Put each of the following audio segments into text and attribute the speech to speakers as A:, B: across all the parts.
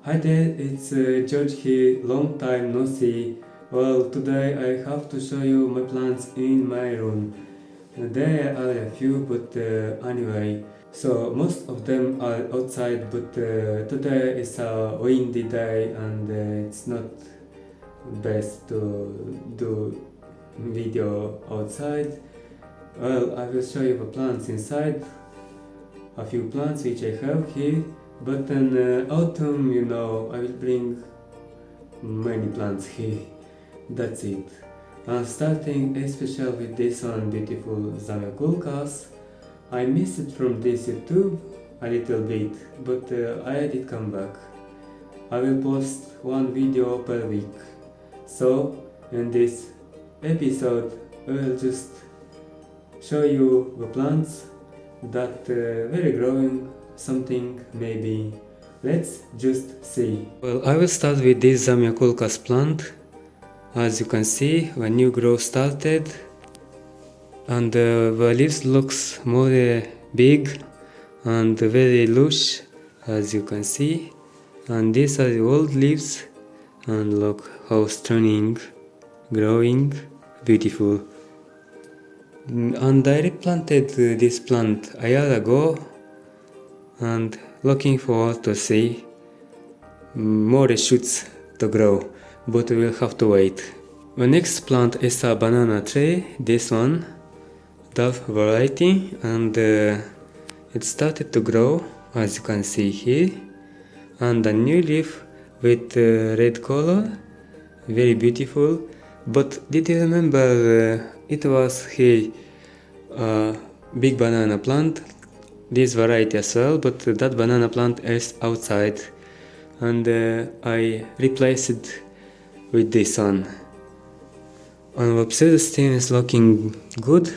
A: Hi there, it's George here, long time no see. Well, today I have to show you my plants in my room. There are a few, but anyway. So most of them are outside, but today is a windy day and it's not best to do video outside. Well, I will show you the plants inside. A few plants which I have here. But in autumn, I will bring many plants here. That's it. I'm starting especially with this one beautiful Zamioculcas. I missed it from this YouTube a little bit, but I did come back. I will post one video per week. So, in this episode, I will just show you the plants that were growing something maybe. Let's just see. Well, I will start with this Zamioculcas plant. As you can see, the new growth started and the leaves looks more big and very lush, as you can see. And these are the old leaves and look how stunning, growing, beautiful. And I replanted this plant a year ago and looking forward to see more shoots to grow, but we will have to wait. The next plant is a banana tree, this one, Dove variety, and it started to grow, as you can see here, and a new leaf with red color, very beautiful. But did you remember it was here a big banana plant, this variety as well, but that banana plant is outside and I replaced it with this one. And the pseudostem is looking good,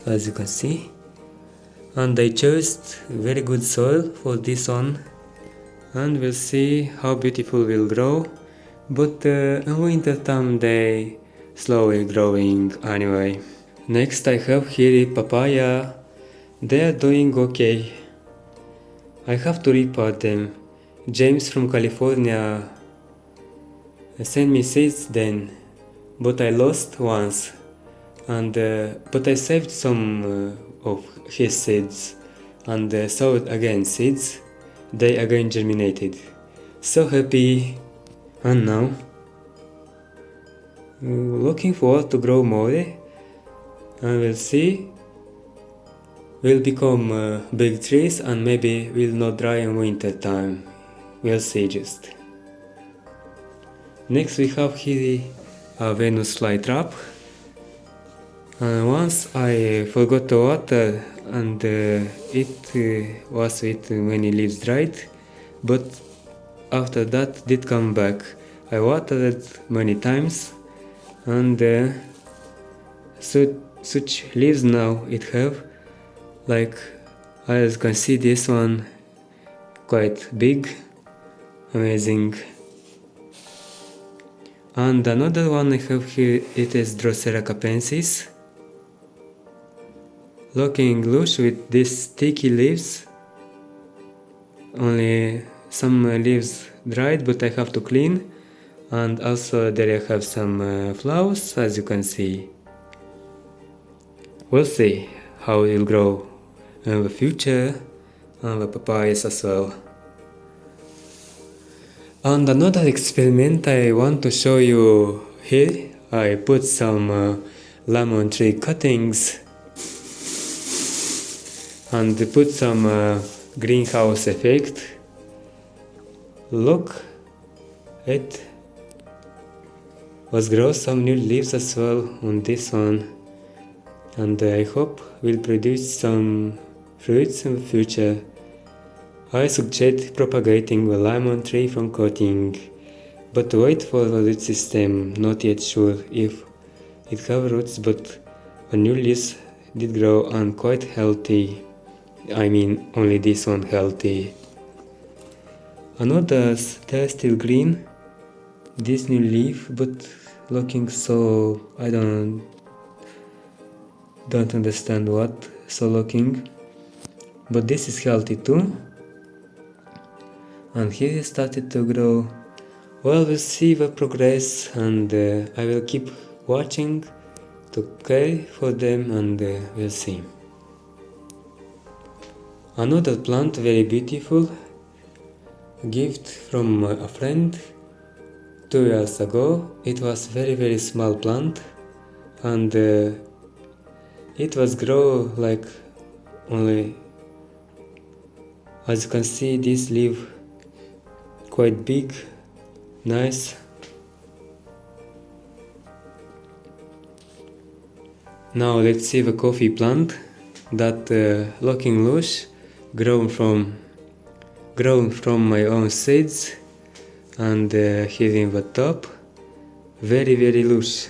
A: as you can see, and I chose very good soil for this one, and we'll see how beautiful will grow. But in winter time they slowly growing anyway. Next I have here papaya. They are doing okay. I have to repot them. James from California sent me seeds then, but I lost once. And but I saved some of his seeds and sowed again seeds. They again germinated. So happy. And now looking forward to grow more, and we'll see. Will become big trees and maybe will not dry in winter time. We'll see just. Next we have here a Venus flytrap. And once I forgot to water and it was with many leaves dried, but after that did come back. I watered many times and such leaves now it have. Like, as you can see, this one quite big, amazing. And another one I have here, it is Drosera capensis, looking lush with these sticky leaves. Only some leaves dried, but I have to clean. And also there I have some flowers, as you can see. We'll see how it will grow in the future, and the papayas as well. And another experiment I want to show you here. I put some lemon tree cuttings and put some greenhouse effect. Look, it was grow some new leaves as well on this one, and I hope will produce some fruits in the future. I suggest propagating the lemon tree from cutting, but wait for the root system. Not yet sure if it have roots, but the new leaves did grow and quite healthy. I mean, only this one healthy. Another's they're still green. This new leaf, but looking so, I don't understand what so looking, but this is healthy too. and here it started to grow. Well, we'll see the progress, and I will keep watching to care for them, and we'll see. Another plant, very beautiful, gift from a friend 2 years ago. It was very small plant, and it was grow like only, as you can see, this leaf quite big, nice. Now let's see the coffee plant that looking lush, grown from my own seeds, and here in the top, very lush,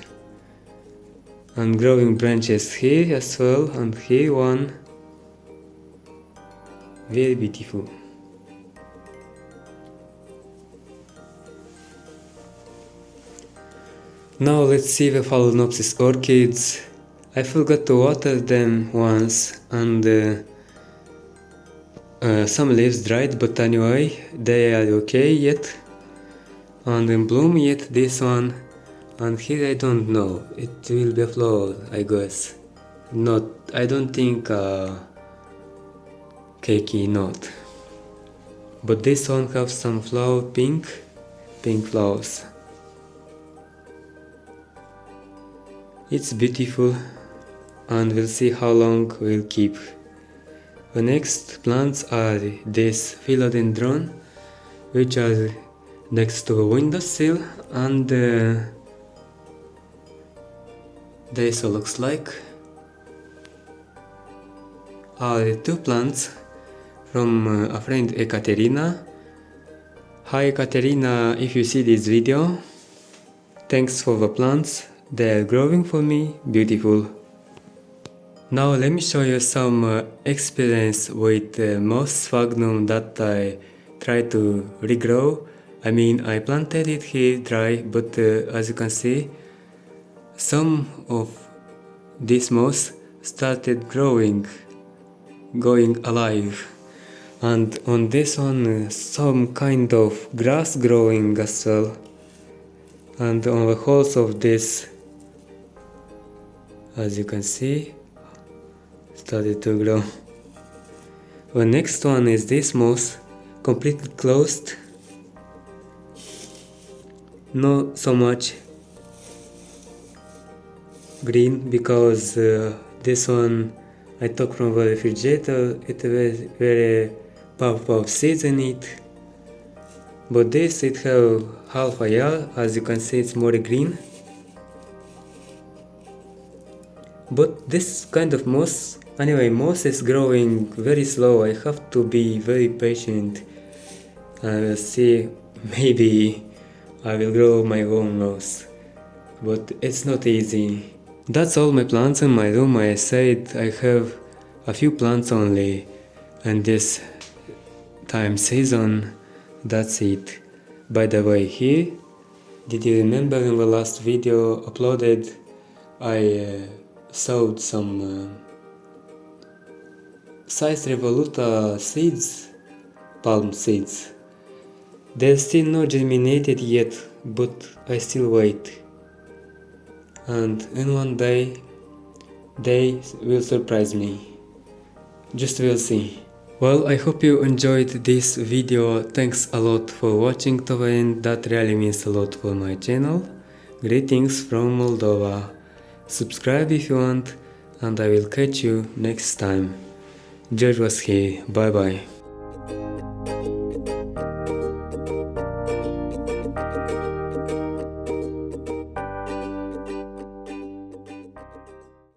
A: and growing branches here as well, and here one, very beautiful. Now let's see the Phalaenopsis orchids. I forgot to water them once, and some leaves dried, but anyway, they are okay yet, and in bloom yet this one, and here I don't know, it will be a flower, I guess. Not, I don't think cakey not, but this one have some flower, pink flowers. It's beautiful, and we'll see how long we'll keep. The next plants are this philodendron, which are next to a windowsill, and this looks like are two plants from a friend Ekaterina. Hi Ekaterina, if you see this video, thanks for the plants, they are growing for me, beautiful. Now let me show you some experience with moss sphagnum that I tried to regrow. I mean, I planted it here dry, but as you can see, some of this moss started growing, going alive. And on this one, some kind of grass growing as well. And on the holes of this, as you can see, started to grow. The next one is this moss, completely closed. Not so much green, because this one I took from the refrigerator. It was very puff seeds in it. But this, it have half a year, as you can see, it's more green. But this kind of moss, anyway, moss is growing very slow. I have to be very patient. I will see, maybe I will grow my own moss, but it's not easy. That's all my plants in my room. I said I have a few plants only, and this time season, that's it. By the way, here, did you remember in the last video uploaded, I sowed some Size Revoluta seeds, palm seeds. They're still not germinated yet, but I still wait. And in one day, they will surprise me. Just we'll see. Well, I hope you enjoyed this video. Thanks a lot for watching to the end. That really means a lot for my channel. Greetings from Moldova. Subscribe if you want, and I will catch you next time. George was here. Bye bye.